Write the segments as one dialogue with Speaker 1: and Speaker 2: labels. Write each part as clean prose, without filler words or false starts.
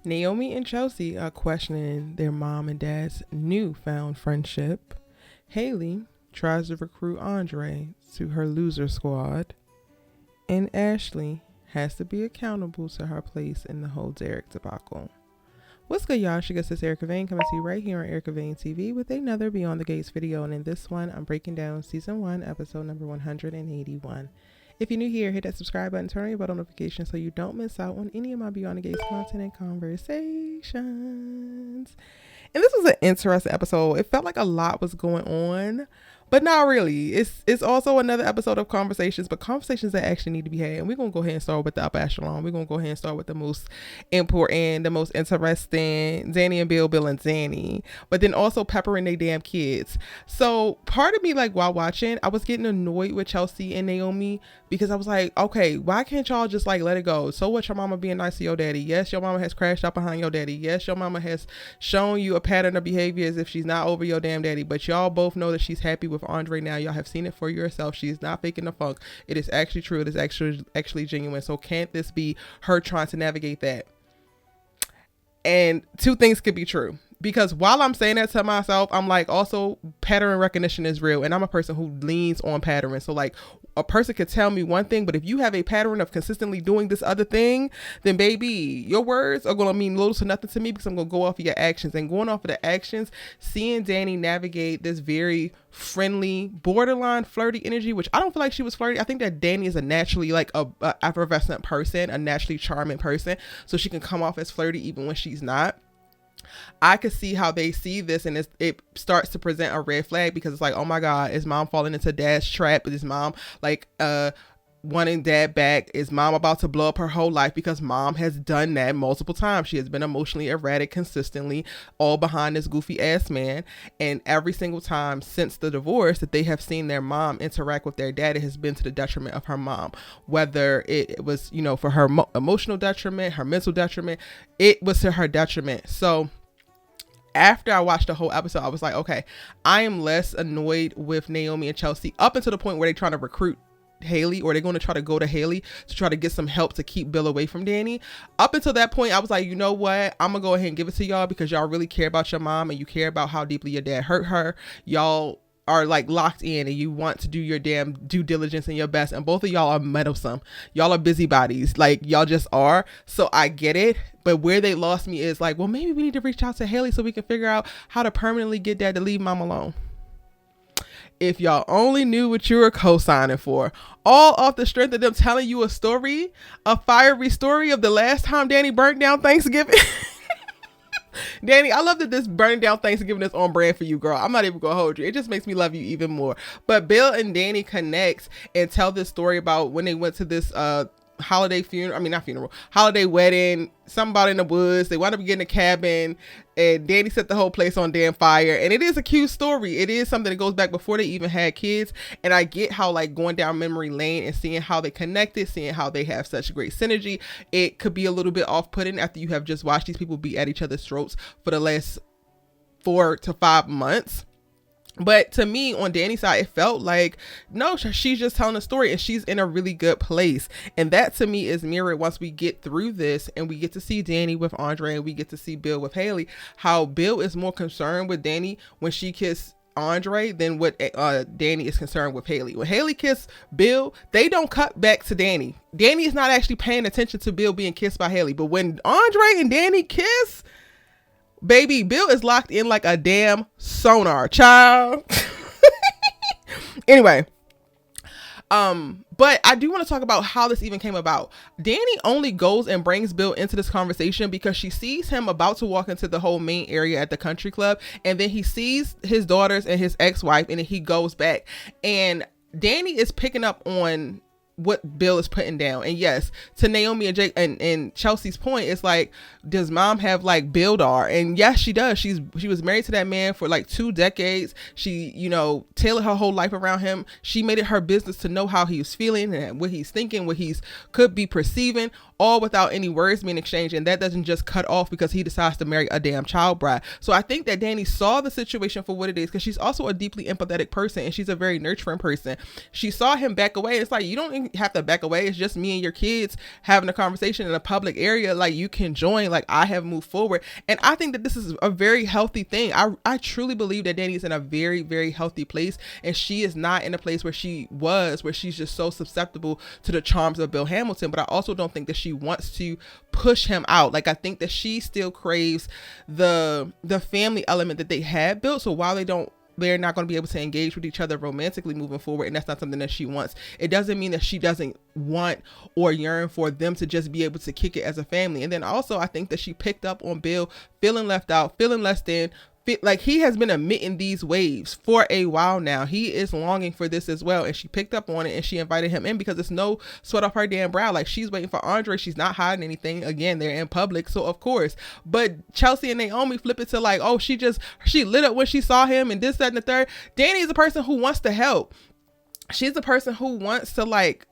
Speaker 1: Naomi and Chelsea are questioning their mom and dad's newfound friendship. Haley tries to recruit Andre to her loser squad. And Ashley has to be accountable to her place in the whole Derek debacle. What's good, y'all? This is Erica Vane coming to you right here on Erica Vane TV with another Beyond the Gates video. And in this one, I'm breaking down season 1, episode number 181. If you're new here, hit that subscribe button, turn on your bell notifications so you don't miss out on any of my Beyond the Gates content and conversations. And this was an interesting episode. It felt like a lot was going on, but not really. It's also another episode of conversations, but conversations that actually need to be had. And we're going to go ahead and start with the upper echelon. We're going to go ahead and start with the most important, the most interesting, Dani and Bill and Dani, but then also peppering their damn kids. So part of me, like while watching, I was getting annoyed with Chelsea and Naomi because I was like, okay, why can't y'all just like let it go? So what, your mama being nice to your daddy? Yes, your mama has crashed out behind your daddy. Yes, your mama has shown you a pattern of behavior as if she's not over your damn daddy, but y'all both know that she's happy with Andre now. Y'all have seen it for yourself. She's not faking the funk. It is actually true. It is actually genuine. So can't this be her trying to navigate that? And two things could be true. Because while I'm saying that to myself, I'm like, also pattern recognition is real. And I'm a person who leans on pattern. So like a person could tell me one thing, but if you have a pattern of consistently doing this other thing, then baby, your words are going to mean little to nothing to me because I'm going to go off of your actions. And going off of the actions, seeing Dani navigate this very friendly, borderline flirty energy, which I don't feel like she was flirty. I think that Dani is a naturally like a effervescent person, a naturally charming person. So she can come off as flirty even when she's not. I could see how they see this, and it starts to present a red flag because it's like, oh my God, is mom falling into dad's trap? Is mom like wanting dad back? Is mom about to blow up her whole life? Because mom has done that multiple times. She has been emotionally erratic consistently, all behind this goofy ass man. And every single time since the divorce that they have seen their mom interact with their dad, it has been to the detriment of her mom. Whether it was, you know, for her emotional detriment, her mental detriment, it was to her detriment. So after I watched the whole episode, I was like, okay, I am less annoyed with Naomi and Chelsea up until the point where they're trying to recruit Haley, or they're going to try to go to Haley to try to get some help to keep Bill away from Dani. Up until that point, I was like, you know what? I'm going to go ahead and give it to y'all because y'all really care about your mom and you care about how deeply your dad hurt her. Y'all are like locked in and you want to do your damn due diligence and your best. And both of y'all are meddlesome. Y'all are busybodies. Like y'all just are. So I get it. But where they lost me is like, well, maybe we need to reach out to Haley so we can figure out how to permanently get dad to leave mom alone. If y'all only knew what you were co-signing for, all off the strength of them telling you a story, a fiery story of the last time Dani burnt down Thanksgiving. Dani, I love that this burn down Thanksgiving is on brand for you, girl. I'm not even gonna hold you. It just makes me love you even more. But Bill and Dani connects and tell this story about when they went to this holiday wedding, somebody in the woods. They wound up getting a cabin and Dani set the whole place on damn fire. And it is a cute story. It is something that goes back before they even had kids. And I get how like going down memory lane and seeing how they connected, seeing how they have such great synergy, it could be a little bit off-putting after you have just watched these people be at each other's throats for the last 4 to 5 months. But to me, on Dani's side, it felt like, no, she's just telling a story and she's in a really good place. And that to me is mirrored once we get through this and we get to see Dani with Andre and we get to see Bill with Haley, how Bill is more concerned with Dani when she kissed Andre than what Dani is concerned with Haley. When Haley kissed Bill, they don't cut back to Dani. Dani is not actually paying attention to Bill being kissed by Haley. But when Andre and Dani kiss, baby, Bill is locked in like a damn sonar, child. Anyway, but I do want to talk about how this even came about. Dani only goes and brings Bill into this conversation because she sees him about to walk into the whole main area at the country club, and then he sees his daughters and his ex-wife, and then he goes back, and Dani is picking up on what Bill is putting down. And yes, to Naomi and Jake and Chelsea's point, it's like, does mom have like Bildar? And yes, she does. She was married to that man for like 2 decades. She, you know, tailored her whole life around him. She made it her business to know how he was feeling and what he's thinking, what he's could be perceiving. all without any words being exchanged. And that doesn't just cut off because he decides to marry a damn child bride. So I think that Dani saw the situation for what it is, because she's also a deeply empathetic person and she's a very nurturing person. She saw him back away. It's like, you don't have to back away. It's just me and your kids having a conversation in a public area. Like, you can join. Like, I have moved forward. And I think that this is a very healthy thing. I truly believe that Dani is in a very, very healthy place, and she is not in a place where she's just so susceptible to the charms of Bill Hamilton. But I also don't think that she wants to push him out. Like, I think that she still craves the family element that they had built. So while they're not going to be able to engage with each other romantically moving forward, and that's not something that she wants, it doesn't mean that she doesn't want or yearn for them to just be able to kick it as a family. And then also, I think that she picked up on Bill feeling left out, feeling less than, like, he has been emitting these waves for a while now. He is longing for this as well, and she picked up on it and she invited him in because it's no sweat off her damn brow. Like, she's waiting for Andre. She's not hiding anything. Again, they're in public, so of course. But Chelsea and Naomi flip it to like, oh, she lit up when she saw him and this, that, and the third. Dani is a person who wants to help. She's a person who wants to, like,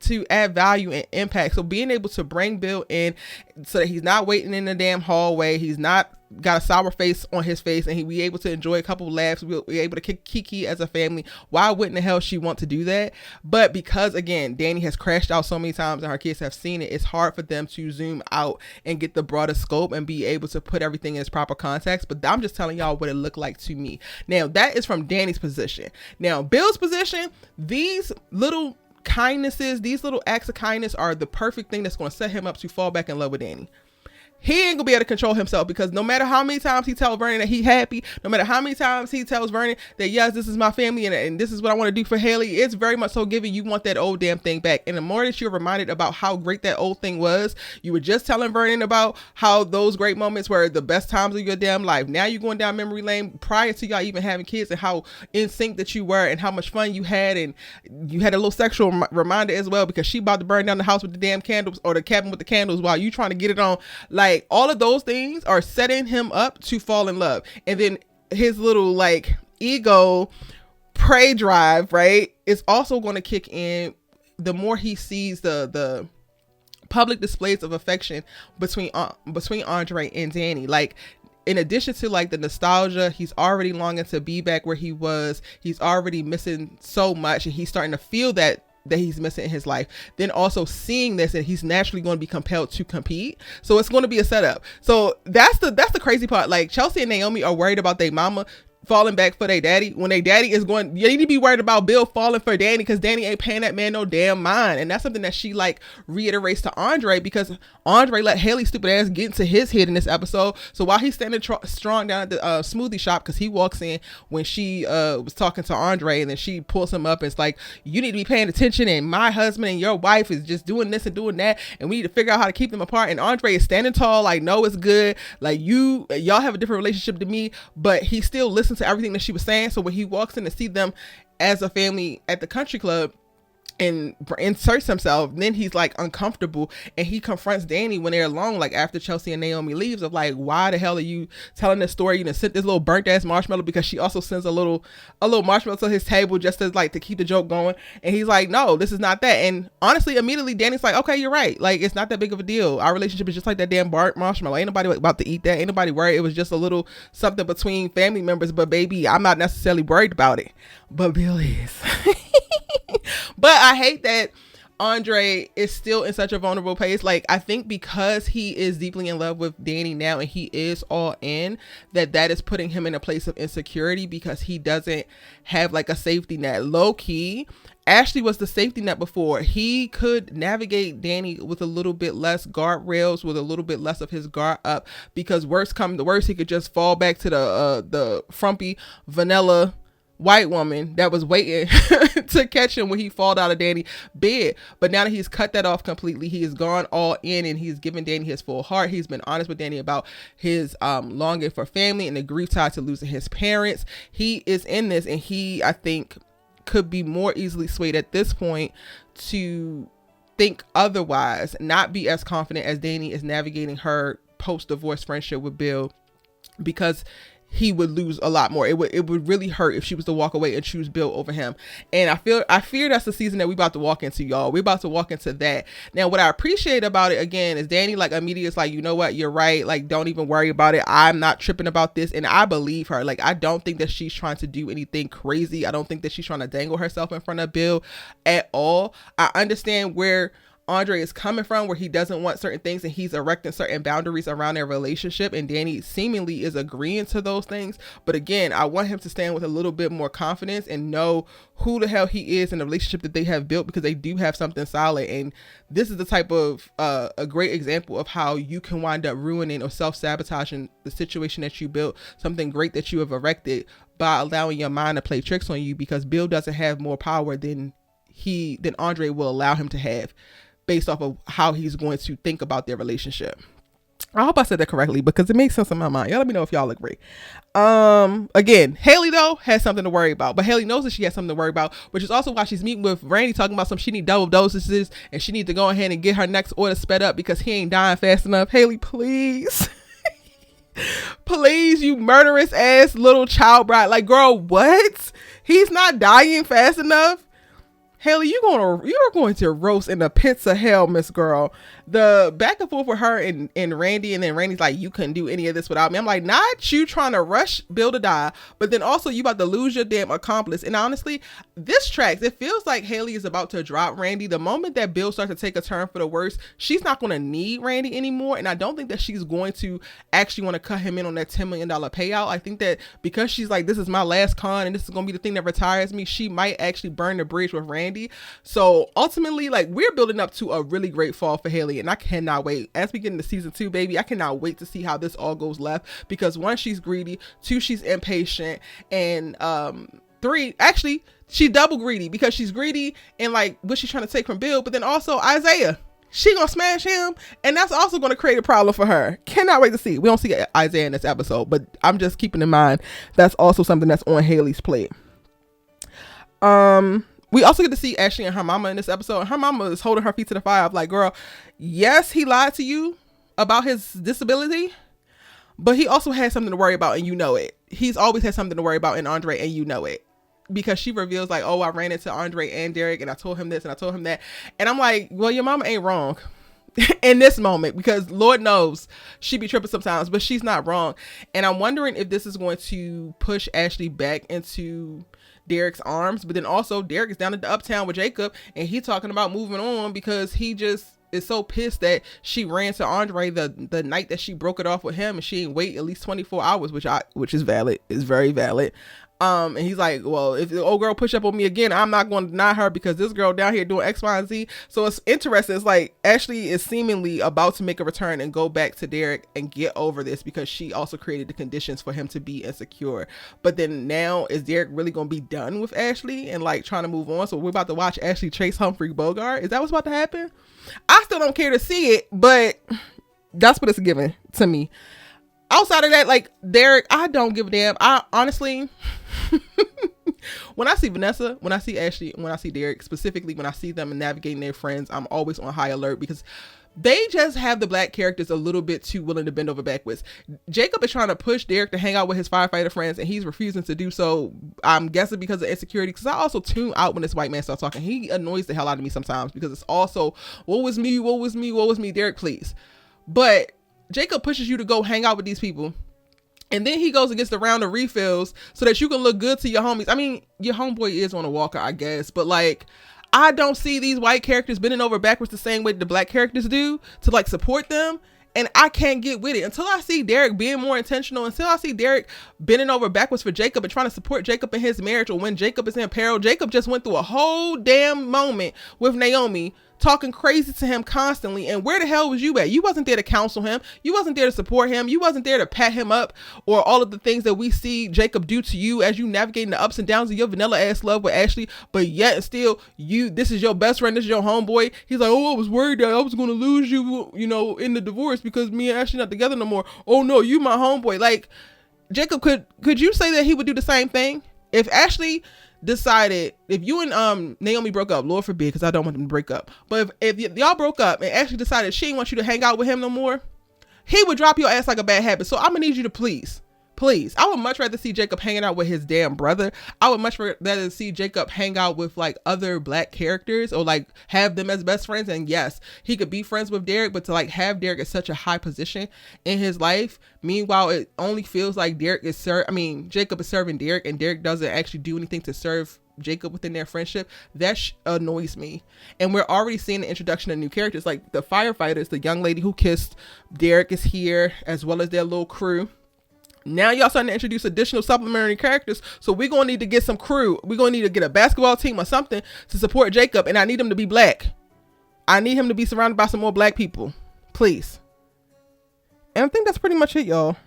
Speaker 1: to add value and impact. So being able to bring Bill in so that he's not waiting in the damn hallway, he's not got a sour face on his face, and he be able to enjoy a couple of laughs, we'll be able to kick Kiki as a family. Why wouldn't the hell she want to do that? But because, again, Dani has crashed out so many times and her kids have seen it, it's hard for them to zoom out and get the broader scope and be able to put everything in its proper context. But I'm just telling y'all what it looked like to me. Now, that is from Dani's position. Now, Bill's position, these little kindnesses, these little acts of kindness are the perfect thing that's going to set him up to fall back in love with Dani. He ain't gonna be able to control himself, because no matter how many times he tells Vernon that he's happy, no matter how many times he tells Vernon that, yes, this is my family and this is what I want to do for Haley, it's very much so giving you want that old damn thing back. And the more that you're reminded about how great that old thing was, you were just telling Vernon about how those great moments were the best times of your damn life. Now you're going down memory lane prior to y'all even having kids, and how in sync that you were and how much fun you had. And you had a little sexual reminder as well, because she about to burn down the house with the damn candles, or the cabin with the candles, while you trying to get it on. Like, all of those things are setting him up to fall in love. And then his little, like, ego prey drive, right, is also going to kick in the more he sees the public displays of affection between Andre and Dani. Like, in addition to, like, the nostalgia, he's already longing to be back where he was. He's already missing so much, and he's starting to feel that he's missing in his life. Then also seeing this, and he's naturally going to be compelled to compete. So it's going to be a setup. So that's the crazy part. Like, Chelsea and Naomi are worried about their mama falling back for their daddy, when their daddy is going, you need to be worried about Bill falling for Dani, because Dani ain't paying that man no damn mind. And that's something that she, like, reiterates to Andre, because Andre let Haley's stupid ass get into his head in this episode. So while he's standing strong down at the smoothie shop, because he walks in when she was talking to Andre, and then she pulls him up and it's like, you need to be paying attention, and my husband and your wife is just doing this and doing that, and we need to figure out how to keep them apart. And Andre is standing tall, like, no, it's good, like, y'all have a different relationship to me, but he still listens to everything that she was saying. So when he walks in to see them as a family at the country club and inserts himself, then he's, like, uncomfortable, and he confronts Dani when they're alone, like, after Chelsea and Naomi leaves, of like, why the hell are you telling this story? You know, sent this little burnt ass marshmallow, because she also sends a little marshmallow to his table just to, like, to keep the joke going. And he's like, no, this is not that. And honestly, immediately Dani's like, okay, you're right, like, it's not that big of a deal. Our relationship is just like that damn burnt marshmallow. Ain't nobody about to eat that. Ain't nobody worried. It was just a little something between family members, but baby, I'm not necessarily worried about it, but Bill is. But I hate that Andre is still in such a vulnerable place. Like, I think because he is deeply in love with Dani now, and he is all in, that is putting him in a place of insecurity, because he doesn't have, like, a safety net. Low key, Ashley was the safety net before. He could navigate Dani with a little bit less guardrails, with a little bit less of his guard up, because worst come to worst, he could just fall back to the frumpy vanilla white woman that was waiting to catch him when he fall out of Dani's bed. But now that he's cut that off completely, he has gone all in, and he's given Dani his full heart. He's been honest with Dani about his longing for family and the grief tied to losing his parents. He is in this, and he, I think, could be more easily swayed at this point to think otherwise, not be as confident as Dani is navigating her post-divorce friendship with Bill, because he would lose a lot more. It would really hurt if she was to walk away and choose Bill over him. And I fear that's the season that we about to walk into, y'all. We're about to walk into that. Now, what I appreciate about it, again, is Dani, like, immediately is like, you know what, you're right. Like, don't even worry about it. I'm not tripping about this. And I believe her. Like, I don't think that she's trying to do anything crazy. I don't think that she's trying to dangle herself in front of Bill at all. I understand where Andre is coming from, where he doesn't want certain things and he's erecting certain boundaries around their relationship, and Dani seemingly is agreeing to those things. But again, I want him to stand with a little bit more confidence and know who the hell he is in the relationship that they have built, because they do have something solid. And this is the type of a great example of how you can wind up ruining or self-sabotaging the situation that you built, something great that you have erected, by allowing your mind to play tricks on you, because Bill doesn't have more power than Andre will allow him to have, based off of how he's going to think about their relationship. I hope I said that correctly, because it makes sense in my mind. Y'all let me know if y'all agree. Again, Haley, though, has something to worry about, but Haley knows that she has something to worry about, which is also why she's meeting with Randy, talking about she need double dosages, and she needs to go ahead and get her next order sped up because he ain't dying fast enough. Haley, please. Please, you murderous ass little child bride. Like, girl, what? He's not dying fast enough? Haley, you're going to roast in the pits of hell, Miss Girl. The back and forth with her and Randy, and then Randy's like, you couldn't do any of this without me. I'm like, not you trying to rush Bill to die, but then also you about to lose your damn accomplice. And honestly, this tracks. It feels like Haley is about to drop Randy. The moment that Bill starts to take a turn for the worse, she's not going to need Randy anymore. And I don't think that she's going to actually want to cut him in on that $10 million payout. I think that because she's like, this is my last con and this is going to be the thing that retires me, she might actually burn the bridge with Randy. So ultimately, like, we're building up to a really great fall for Haley, and I cannot wait. As we get into season 2, baby, I cannot wait to see how this all goes left, because 1, she's greedy, 2, she's impatient, and 3, actually, she's double greedy, because she's greedy and like what she's trying to take from Bill, but then also Isaiah. She gonna smash him, and that's also gonna create a problem for her. Cannot wait to see. We don't see Isaiah in this episode, but I'm just keeping in mind that's also something that's on Haley's plate. We also get to see Ashley and her mama in this episode. And her mama is holding her feet to the fire. Like, girl, yes, he lied to you about his disability, but he also had something to worry about, and you know it. He's always had something to worry about in Andre, and you know it. Because she reveals like, oh, I ran into Andre and Derek, and I told him this and I told him that. And I'm like, well, your mama ain't wrong in this moment, because Lord knows she be tripping sometimes, but she's not wrong. And I'm wondering if this is going to push Ashley back into Derek's arms, but then also Derek is down at the Uptown with Jacob, and he talking about moving on because he just is so pissed that she ran to Andre the night that she broke it off with him, and she didn't wait at least 24 hours, which is valid, is very valid. And he's like, well, if the old girl push up on me again, I'm not going to deny her, because this girl down here doing X, Y, and Z. So it's interesting. It's like Ashley is seemingly about to make a return and go back to Derek and get over this, because she also created the conditions for him to be insecure. But then now, is Derek really going to be done with Ashley and like trying to move on? So we're about to watch Ashley chase Humphrey Bogart. Is that what's about to happen? I still don't care to see it, but that's what it's giving to me. Outside of that, like, Derek, I don't give a damn. I honestly, when I see Vanessa, when I see Ashley, when I see Derek, specifically when I see them navigating their friends, I'm always on high alert, because they just have the black characters a little bit too willing to bend over backwards. Jacob is trying to push Derek to hang out with his firefighter friends, and he's refusing to do so. I'm guessing because of insecurity, because I also tune out when this white man starts talking. He annoys the hell out of me sometimes, because it's also, woe was me, woe was me, woe was me. Derek, please. But Jacob pushes you to go hang out with these people, and then he goes and gets the round of refills so that you can look good to your homies. I mean, your homeboy is on a walker, I guess, but like, I don't see these white characters bending over backwards the same way the black characters do to like support them. And I can't get with it until I see Derek being more intentional, until I see Derek bending over backwards for Jacob and trying to support Jacob in his marriage, or when Jacob is in peril. Jacob just went through a whole damn moment with Naomi, talking crazy to him constantly. And where the hell was you at? You wasn't there to counsel him. You wasn't there to support him. You wasn't there to pat him up, or all of the things that we see Jacob do to you as you navigating the ups and downs of your vanilla ass love with Ashley. But yet still, this is your best friend. This is your homeboy. He's like, oh, I was worried that I was going to lose you, in the divorce, because me and Ashley not together no more. Oh no, you my homeboy. Like, Jacob, could you say that he would do the same thing? If Ashley decided, if you and Naomi broke up, Lord forbid, because I don't want them to break up, but if y'all broke up and Ashley decided she didn't want you to hang out with him no more, he would drop your ass like a bad habit. So I'm gonna need you to please Please. I would much rather see Jacob hanging out with his damn brother. I would much rather see Jacob hang out with like other black characters or like have them as best friends. And yes, he could be friends with Derek, but to like have Derek at such a high position in his life. Meanwhile, it only feels like Jacob is serving Derek, and Derek doesn't actually do anything to serve Jacob within their friendship. That annoys me. And we're already seeing the introduction of new characters, like the firefighters. The young lady who kissed Derek is here, as well as their little crew. Now y'all starting to introduce additional supplementary characters, so we're gonna need to get some crew. We're gonna need to get a basketball team or something to support Jacob, and I need him to be black. I need him to be surrounded by some more black people, please. And I think that's pretty much it, y'all.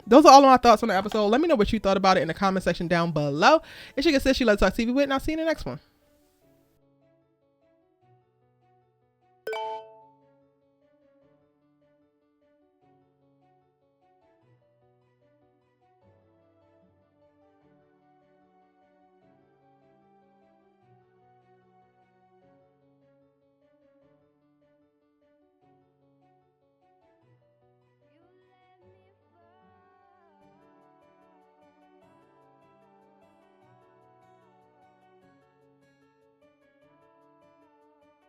Speaker 1: Those are all of my thoughts on the episode. Let me know what you thought about it in the comment section down below. It's your girl, she loves Talk TV with, and I'll see you in the next one.